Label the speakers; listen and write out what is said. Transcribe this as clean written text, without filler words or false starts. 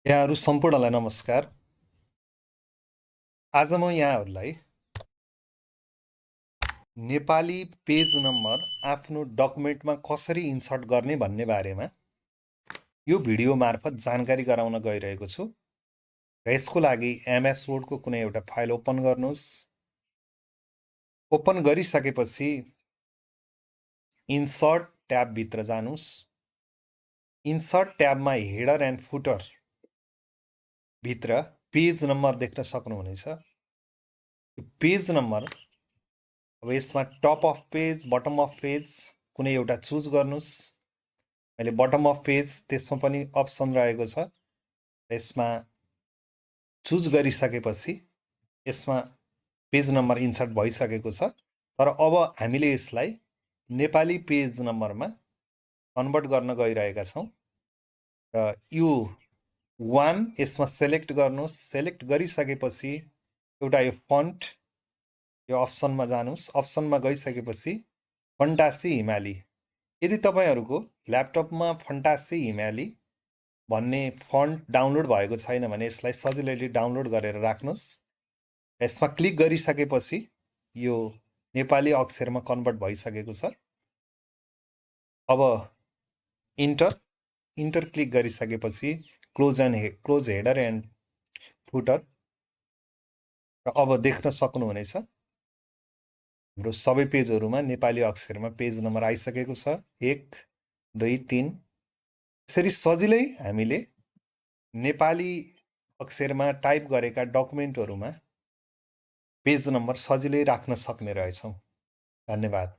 Speaker 1: यहाँहरू सम्पूर्णलाई नमस्कार। आज म यहाँहरूलाई नेपाली पेज नम्बर आफ्नो डकुमेन्टमा कसरी इन्सर्ट गर्ने भन्ने बारेमा यो भिडियो मार्फत जानकारी गराउन गइरहेको छु। र यसको लागि MS वर्डको कुनै एउटा फाइल ओपन गर्नुहोस्। ओपन गरिसकेपछि इन्सर्ट ट्याबभित्र जानुहोस्। इन्सर्ट ट्याबमा हेडर एन्ड फुटर भित्र पेज नम्बर देख्न सक्नुहुनेछ। पेज नम्बर अब यसमा top of page, bottom of page कुनै एउटा चुज गर्नुहोस्। मैले बटम अफ पेज त्यसमा पनि अप्सन रहेको छ। यसमा चुज गरिसकेपछि यसमा पेज नम्बर इन्सर्ट भइसकेको छ। तर अब हामीले यसलाई नेपाली पेज नम्बरमा कन्भर्ट गर्न गइरहेका छौँ। र यो 1 यसमा सेलेक्ट गर्नुहोस्। सेलेक्ट गरिसकेपछि एउटा यो फन्ट यो अप्सनमा जानुहोस्। अप्सनमा गइसकेपछि फन्टासी हिमाली, यदि तपाईहरूको ल्यापटपमा फन्टासी हिमाली भन्ने फन्ट डाउनलोड भएको छैन भने यसलाई सजिलैले डाउनलोड गरेर राख्नुहोस्। यसमा क्लिक गरिसकेपछि यो नेपाली अक्षरमा कन्भर्ट भइसकेको छ। अब इन्टर क्लिक गरिसकेपछि क्लोज हेडर एन्ड फुटर, र अब देख्न सक्नुहुनेछ हाम्रो सबै पेजहरुमा नेपाली अक्षरमा पेज नम्बर आइसकेको छ। 1 2 3। यसरी सजिलै हामीले नेपाली अक्षरमा टाइप गरेका डकुमेन्टहरुमा पेज नम्बर सजिलै राख्न सक्ने रहेछौं। धन्यवाद।